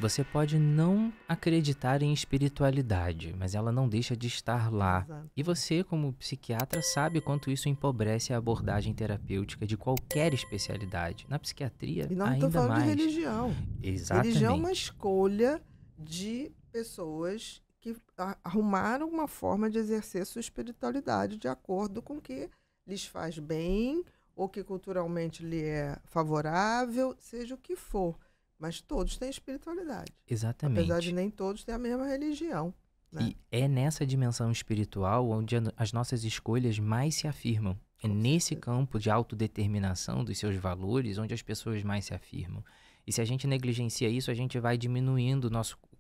Você pode não acreditar em espiritualidade, mas ela não deixa de estar lá. Exato. E você, como psiquiatra, sabe quanto isso empobrece a abordagem terapêutica de qualquer especialidade. Na psiquiatria, E não estou ainda falando de mais. religião. Religião é uma Exatamente. escolha de pessoas que arrumaram uma forma de exercer sua espiritualidade de acordo com o que lhes faz bem ou que culturalmente lhe é favorável, seja o que for. Mas todos têm espiritualidade. Apesar de Exatamente. nem todos terem a mesma religião, né? E é nessa dimensão espiritual onde as nossas escolhas mais se afirmam. É Com nesse certeza. campo de autodeterminação dos seus valores onde as pessoas mais se afirmam. E se a gente negligencia isso, a gente vai diminuindo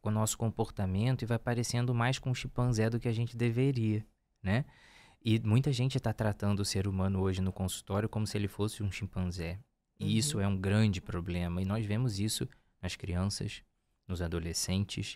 o nosso comportamento e vai parecendo mais com um chimpanzé do que a gente deveria, né? E muita gente está tratando o ser humano hoje no consultório como se ele fosse um chimpanzé. E isso Uhum. é um grande problema. E nós vemos isso nas crianças, nos adolescentes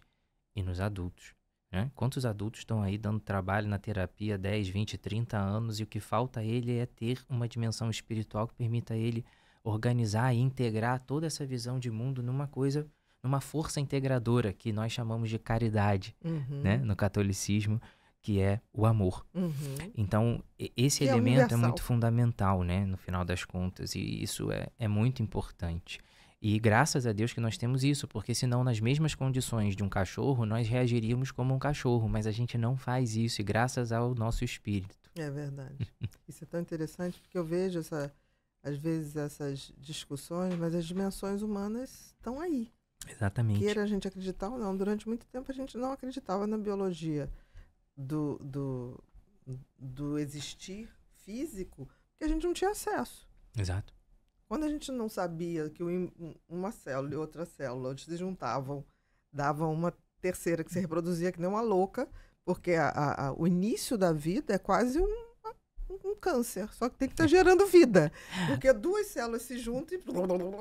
e nos adultos, né? Quantos adultos estão aí dando trabalho na terapia há 10, 20, 30 anos e o que falta a ele é ter uma dimensão espiritual que permita a ele organizar e integrar toda essa visão de mundo numa coisa, numa força integradora que nós chamamos de caridade, né? Uhum. No catolicismo, que é o amor. Uhum. Então, esse Que é elemento é universal. muito fundamental, né? No final das contas, e isso é muito importante. E graças a Deus que nós temos isso, porque senão nas mesmas condições de um cachorro, nós reagiríamos como um cachorro, mas a gente não faz isso, e graças ao nosso espírito. É verdade. Isso é tão interessante porque eu vejo às vezes essas discussões, mas as dimensões humanas estão aí. Exatamente. Queira a gente acreditar ou não. Durante muito tempo a gente não acreditava na biologia do existir físico, porque a gente não tinha acesso. Exato. Quando a gente não sabia que uma célula e outra célula se juntavam, davam uma terceira que se reproduzia que nem uma louca, porque o início da vida é quase um câncer, só que tem que estar gerando vida. Porque duas células se juntam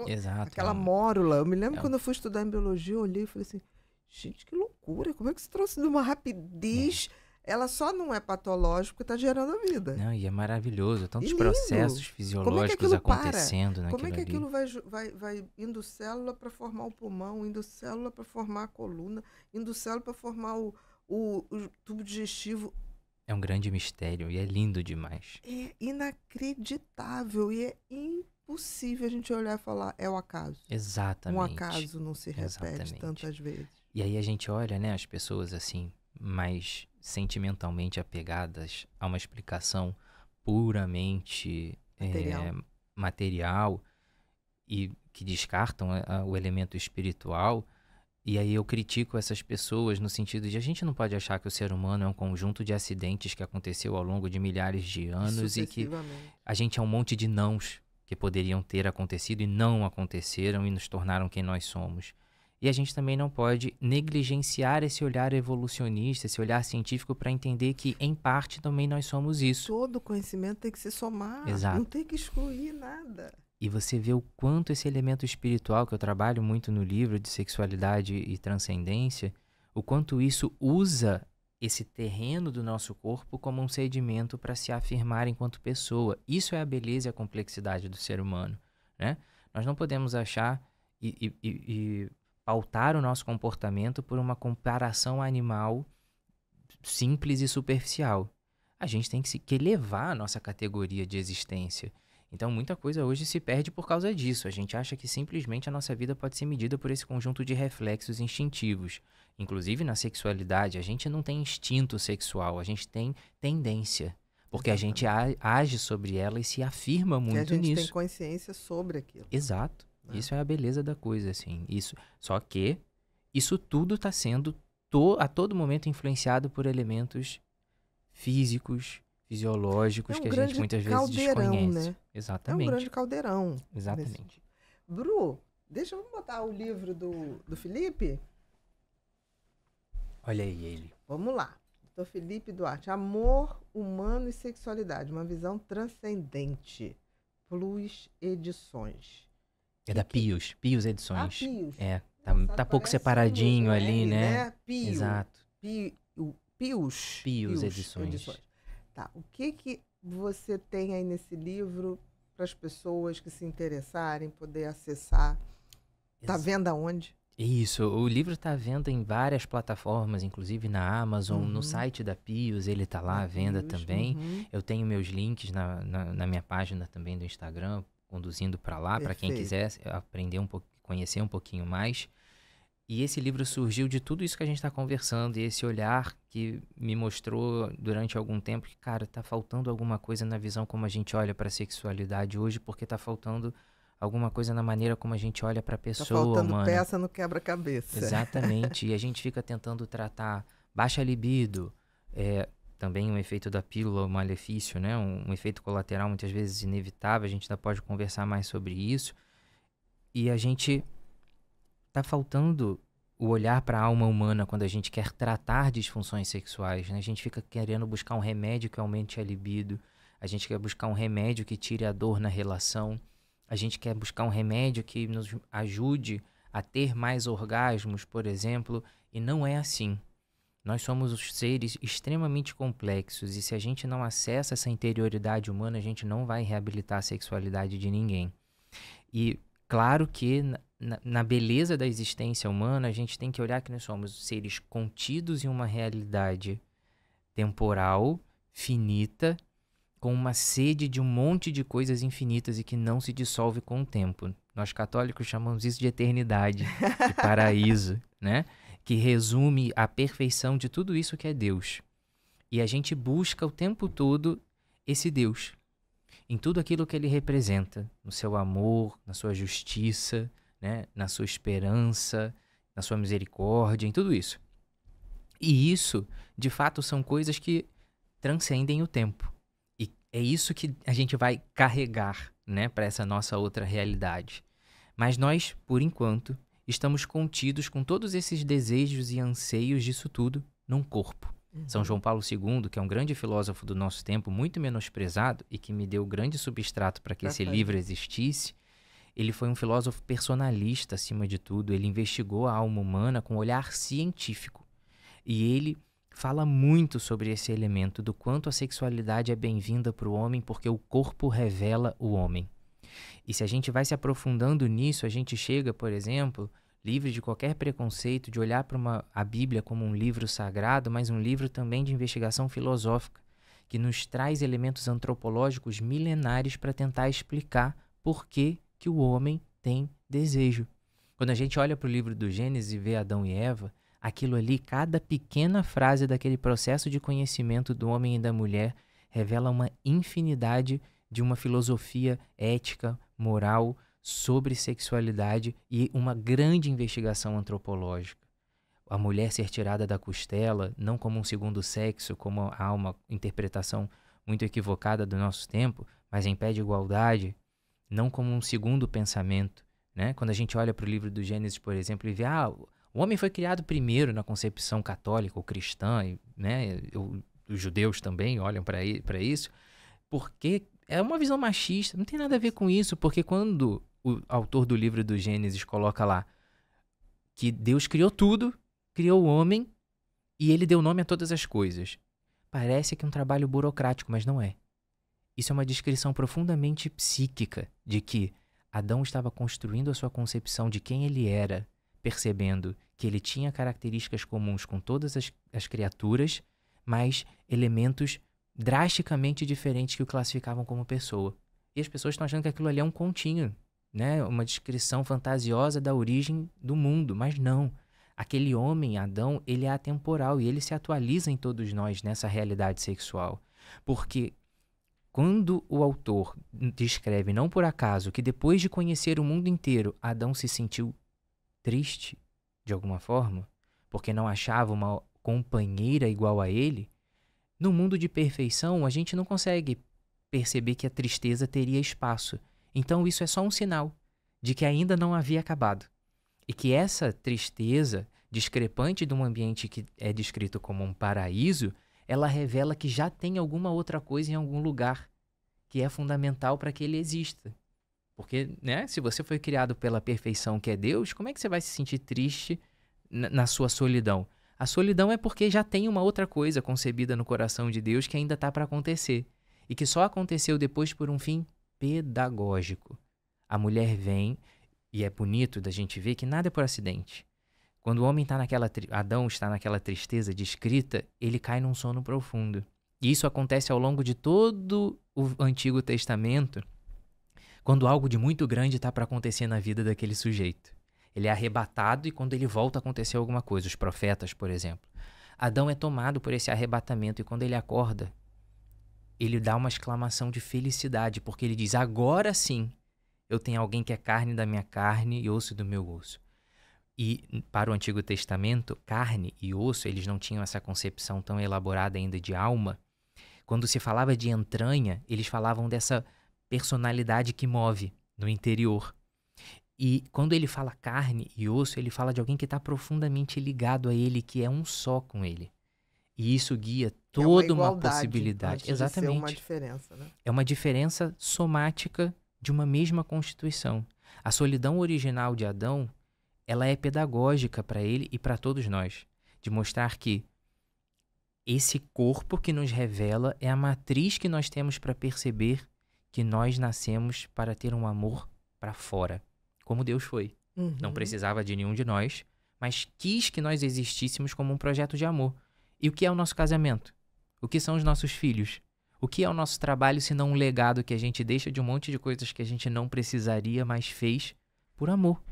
e Exato. aquela mórula. Eu me lembro é um- quando eu fui estudar em biologia, eu olhei e falei assim, gente, que loucura, como é que se trouxe de uma rapidez? Ela só não é patológica porque está gerando a vida. Não, e é maravilhoso, tantos E lindo. processos Como é que fisiológicos aquilo para? acontecendo Como naquilo é que ali. aquilo vai indo célula para formar o pulmão, indo célula para formar a coluna, indo célula para formar o tubo digestivo? É um grande mistério e é lindo demais. É inacreditável e é impossível a gente olhar e falar, é o acaso. Exatamente. Um acaso não se repete Exatamente. tantas vezes. E aí a gente olha, né, as pessoas assim, mais sentimentalmente apegadas a uma explicação puramente material e que descartam o elemento espiritual. E aí eu critico essas pessoas no sentido de a gente não pode achar que o ser humano é um conjunto de acidentes que aconteceu ao longo de milhares de anos e que a gente é um monte de nãos que poderiam ter acontecido e não aconteceram e nos tornaram quem nós somos. E a gente também não pode negligenciar esse olhar evolucionista, esse olhar científico para entender que, em parte, também nós somos isso. Todo conhecimento tem que se somar, Exato. não tem que excluir nada. E você vê o quanto esse elemento espiritual, que eu trabalho muito no livro de sexualidade e transcendência, o quanto isso usa esse terreno do nosso corpo como um sedimento para se afirmar enquanto pessoa. Isso é a beleza e a complexidade do ser humano, né? Nós não podemos achar e pautar o nosso comportamento por uma comparação animal simples e superficial. A gente tem que elevar a nossa categoria de existência. Então, muita coisa hoje se perde por causa disso. A gente acha que simplesmente a nossa vida pode ser medida por esse conjunto de reflexos instintivos. Inclusive, na sexualidade, a gente não tem instinto sexual, a gente tem tendência. Porque Exatamente. a gente age sobre ela e se afirma muito nisso. E a gente tem consciência sobre aquilo. Exato. Isso é a beleza da coisa, assim. Só que isso tudo está sendo a todo momento influenciado por elementos físicos, fisiológicos, que a gente muitas vezes desconhece. Né? Exatamente. É um grande caldeirão. Exatamente. Bru, deixa eu botar o livro do Felipe. Olha aí ele. Vamos lá. Dr. Felipe Duarte. Amor, Humano e Sexualidade. Uma visão transcendente. Plus Edições. É da Pius. Pius Edições. Pius. É. Tá pouco separadinho ali, né? Pio. Exato. Pius Edições. Tá. O que você tem aí nesse livro para as pessoas que se interessarem poder acessar? Tá vendo aonde? Isso, o livro está à venda em várias plataformas, inclusive na Amazon, no Uhum. site da Pios, ele está lá Da à venda Pios. também. Uhum. Eu tenho meus links na minha página também do Instagram, conduzindo para lá, para quem Perfeito. quiser aprender um pouco, conhecer um pouquinho mais. E esse livro surgiu de tudo isso que a gente está conversando, e esse olhar que me mostrou durante algum tempo que, cara, tá faltando alguma coisa na visão como a gente olha para a sexualidade hoje, porque tá faltando alguma coisa na maneira como a gente olha para a Tá pessoa faltando humana. peça no quebra-cabeça. Exatamente, e a gente fica tentando tratar baixa libido, também um efeito da pílula, um malefício, né? Um efeito colateral muitas vezes inevitável, a gente ainda pode conversar mais sobre isso, e a gente tá faltando o olhar para a alma humana quando a gente quer tratar disfunções sexuais, né? A gente fica querendo buscar um remédio que aumente a libido, a gente quer buscar um remédio que tire a dor na relação, a gente quer buscar um remédio que nos ajude a ter mais orgasmos, por exemplo, e não é assim. Nós somos os seres extremamente complexos e se a gente não acessa essa interioridade humana, a gente não vai reabilitar a sexualidade de ninguém. E claro que na beleza da existência humana, a gente tem que olhar que nós somos seres contidos em uma realidade temporal, finita, com uma sede de um monte de coisas infinitas e que não se dissolve com o tempo. Nós católicos chamamos isso de eternidade, de paraíso, né? Que resume a perfeição de tudo isso que é Deus. E a gente busca o tempo todo esse Deus, em tudo aquilo que ele representa, no seu amor, na sua justiça, né? Na sua esperança, na sua misericórdia, em tudo isso. E isso, de fato, são coisas que transcendem o tempo. E é isso que a gente vai carregar, né, para essa nossa outra realidade. Mas nós, por enquanto, estamos contidos com todos esses desejos e anseios disso tudo num corpo. São João Uhum. Paulo II, que é um grande filósofo do nosso tempo, muito menosprezado e que me deu grande substrato para que Pra esse livro fazer. existisse, ele foi um filósofo personalista acima de tudo. Ele investigou a alma humana com um olhar científico. E ele fala muito sobre esse elemento, do quanto a sexualidade é bem-vinda para o homem, porque o corpo revela o homem. E se a gente vai se aprofundando nisso, a gente chega, por exemplo, livre de qualquer preconceito, de olhar para a Bíblia como um livro sagrado, mas um livro também de investigação filosófica, que nos traz elementos antropológicos milenares para tentar explicar por que o homem tem desejo. Quando a gente olha para o livro do Gênesis e vê Adão e Eva, aquilo ali, cada pequena frase daquele processo de conhecimento do homem e da mulher revela uma infinidade de uma filosofia ética, moral, sobre sexualidade e uma grande investigação antropológica. A mulher ser tirada da costela, não como um segundo sexo, como há uma interpretação muito equivocada do nosso tempo, mas em pé de igualdade, não como um segundo pensamento, né? Quando a gente olha para o livro do Gênesis, por exemplo, e vê, o homem foi criado primeiro na concepção católica ou cristã, né? Os judeus também olham para isso, porque é uma visão machista, não tem nada a ver com isso, porque quando o autor do livro do Gênesis coloca lá que Deus criou tudo, criou o homem e ele deu nome a todas as coisas, parece que é um trabalho burocrático, mas não é. Isso é uma descrição profundamente psíquica de que Adão estava construindo a sua concepção de quem ele era, percebendo que ele tinha características comuns com todas as criaturas, mas elementos drasticamente diferentes que o classificavam como pessoa. E as pessoas estão achando que aquilo ali é um continho, né? Uma descrição fantasiosa da origem do mundo, mas não. Aquele homem, Adão, ele é atemporal e ele se atualiza em todos nós nessa realidade sexual. Porque quando o autor descreve, não por acaso, que depois de conhecer o mundo inteiro, Adão se sentiu triste, de alguma forma, porque não achava uma companheira igual a ele, no mundo de perfeição a gente não consegue perceber que a tristeza teria espaço. Então isso é só um sinal de que ainda não havia acabado. E que essa tristeza, discrepante de um ambiente que é descrito como um paraíso, ela revela que já tem alguma outra coisa em algum lugar que é fundamental para que ele exista. Porque, né, se você foi criado pela perfeição que é Deus, como é que você vai se sentir triste na sua solidão? A solidão é porque já tem uma outra coisa concebida no coração de Deus que ainda está para acontecer. E que só aconteceu depois por um fim pedagógico. A mulher vem, E é bonito da gente ver que nada é por acidente. Quando o homem está Adão está naquela tristeza descrita, ele cai num sono profundo. E isso acontece ao longo de todo o Antigo Testamento, quando algo de muito grande está para acontecer na vida daquele sujeito. Ele é arrebatado e quando ele volta a acontecer alguma coisa. Os profetas, por exemplo. Adão é tomado por esse arrebatamento e quando ele acorda, ele dá uma exclamação de felicidade, porque ele diz, agora sim, eu tenho alguém que é carne da minha carne e osso do meu osso. E para o Antigo Testamento, carne e osso, eles não tinham essa concepção tão elaborada ainda de alma. Quando se falava de entranha, eles falavam dessa personalidade que move no interior. E quando ele fala carne e osso, ele fala de alguém que está profundamente ligado a ele, que é um só com ele. E isso guia toda uma possibilidade. Antes de ser uma diferença, né? É uma diferença somática de uma mesma constituição. A solidão original de Adão, ela é pedagógica para ele e para todos nós, de mostrar que esse corpo que nos revela é a matriz que nós temos para perceber que nós nascemos para ter um amor para fora, como Deus foi. Não precisava de nenhum de nós, mas quis que nós existíssemos como um projeto de amor. E o que é o nosso casamento? O que são os nossos filhos? O que é o nosso trabalho se não um legado que a gente deixa de um monte de coisas que a gente não precisaria, mas fez por amor?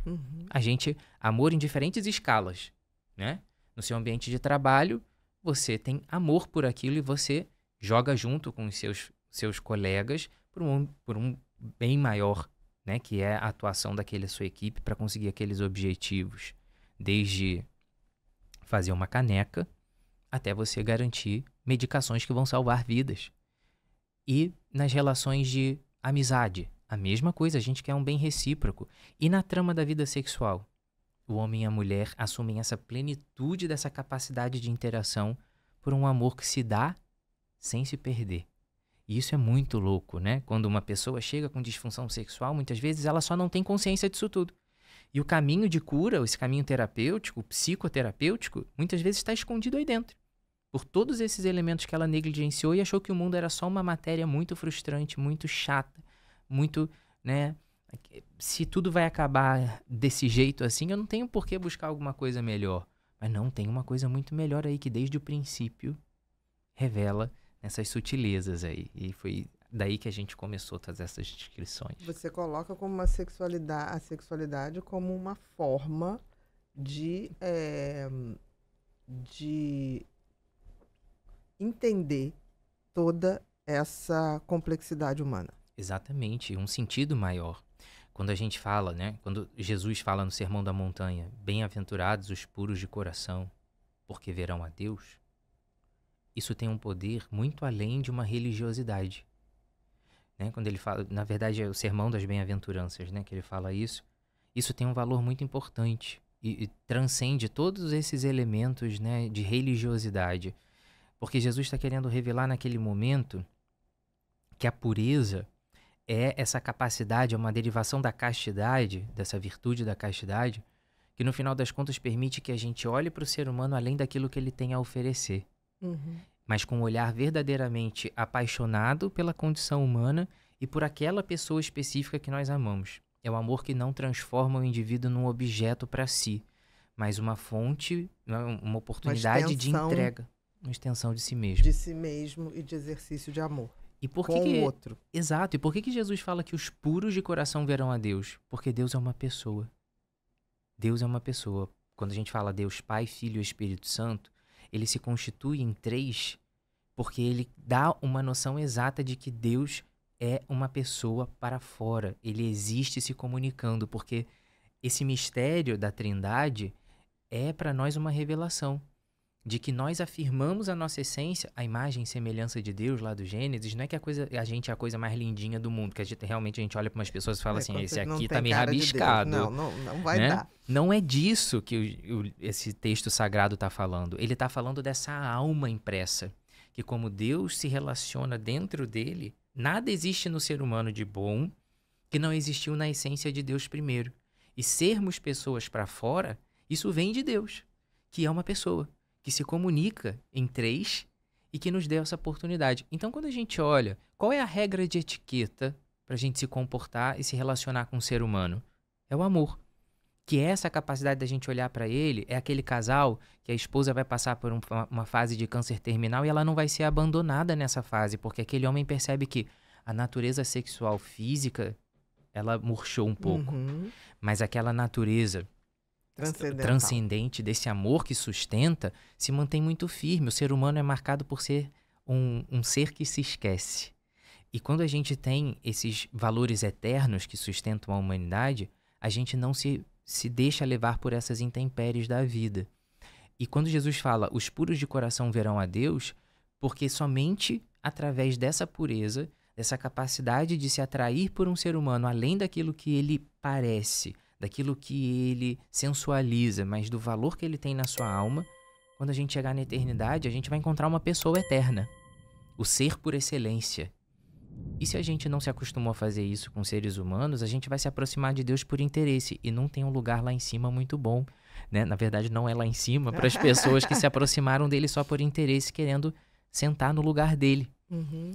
Amor em diferentes escalas, né? No seu ambiente de trabalho, você tem amor por aquilo e você joga junto com os seus colegas por um bem maior, né? Que é a atuação daquela sua equipe para conseguir aqueles objetivos. Desde fazer uma caneca até você garantir medicações que vão salvar vidas. E nas relações de amizade, a mesma coisa, a gente quer um bem recíproco. E na trama da vida sexual, o homem e a mulher assumem essa plenitude dessa capacidade de interação por um amor que se dá sem se perder. E isso é muito louco, né? Quando uma pessoa chega com disfunção sexual, muitas vezes ela só não tem consciência disso tudo. E o caminho de cura, esse caminho terapêutico, psicoterapêutico, muitas vezes está escondido aí dentro. Por todos esses elementos que ela negligenciou e achou que o mundo era só uma matéria muito frustrante, muito chata, muito, né? Se tudo vai acabar desse jeito assim, eu não tenho por que buscar alguma coisa melhor. Mas não, tem uma coisa muito melhor aí que desde o princípio revela essas sutilezas aí. E foi daí que a gente começou todas essas descrições. Você coloca como a sexualidade como uma forma de entender toda essa complexidade humana. Exatamente, um sentido maior. Quando a gente fala, né? Quando Jesus fala no Sermão da Montanha, bem-aventurados os puros de coração, porque verão a Deus, isso tem um poder muito além de uma religiosidade. Né? Quando ele fala, na verdade é o Sermão das Bem-aventuranças, né? Que ele fala isso. Isso tem um valor muito importante e transcende todos esses elementos, né, de religiosidade. Porque Jesus está querendo revelar naquele momento que a pureza é essa capacidade, é uma derivação da castidade, dessa virtude da castidade, que no final das contas permite que a gente olhe para o ser humano além daquilo que ele tem a oferecer. Mas com um olhar verdadeiramente apaixonado pela condição humana e por aquela pessoa específica que nós amamos. É o amor que não transforma o indivíduo num objeto para si, mas uma fonte, uma oportunidade de entrega, uma extensão de si mesmo. De si mesmo e de exercício de amor. E por com o outro. Exato. E por que Jesus fala que os puros de coração verão a Deus? Porque Deus é uma pessoa. Deus é uma pessoa. Quando a gente fala Deus Pai, Filho e Espírito Santo, ele se constitui em três porque ele dá uma noção exata de que Deus é uma pessoa para fora. Ele existe se comunicando, porque esse mistério da Trindade é para nós uma revelação de que nós afirmamos a nossa essência, a imagem e semelhança de Deus lá do Gênesis. Não é que a gente é a coisa mais lindinha do mundo, que realmente a gente olha para umas pessoas e fala assim, esse aqui tá meio rabiscado. Não vai né? dar. Não é disso que esse texto sagrado está falando. Ele está falando dessa alma impressa, que como Deus se relaciona dentro dele, nada existe no ser humano de bom que não existiu na essência de Deus primeiro. E sermos pessoas para fora, isso vem de Deus, que é uma pessoa, que se comunica em três e que nos deu essa oportunidade. Então, quando a gente olha, qual é a regra de etiqueta para a gente se comportar e se relacionar com o ser humano? É o amor. Que essa capacidade da gente olhar para ele é aquele casal que a esposa vai passar por uma fase de câncer terminal e ela não vai ser abandonada nessa fase, porque aquele homem percebe que a natureza sexual física, ela murchou um pouco. Uhum. Mas aquela natureza transcendente desse amor que sustenta se mantém muito firme. O ser humano é marcado por ser um ser que se esquece. E quando a gente tem esses valores eternos que sustentam a humanidade, a gente não se deixa levar por essas intempéries da vida. E quando Jesus fala, os puros de coração verão a Deus, porque somente através dessa pureza, dessa capacidade de se atrair por um ser humano, além daquilo que ele parece, daquilo que ele sensualiza, mas do valor que ele tem na sua alma, quando a gente chegar na eternidade, a gente vai encontrar uma pessoa eterna, o ser por excelência. E se a gente não se acostumou a fazer isso com seres humanos, a gente vai se aproximar de Deus por interesse. E não tem um lugar lá em cima muito bom, né? Na verdade, não é lá em cima para as pessoas que se aproximaram dele só por interesse, querendo sentar no lugar dele. Uhum.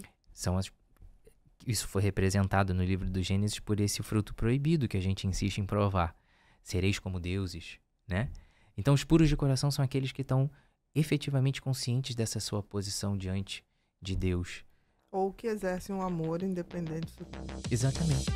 Isso foi representado no livro do Gênesis por esse fruto proibido que a gente insiste em provar. Sereis como deuses, né? Então, os puros de coração são aqueles que estão efetivamente conscientes dessa sua posição diante de Deus. Ou que exercem um amor independente do... Exatamente.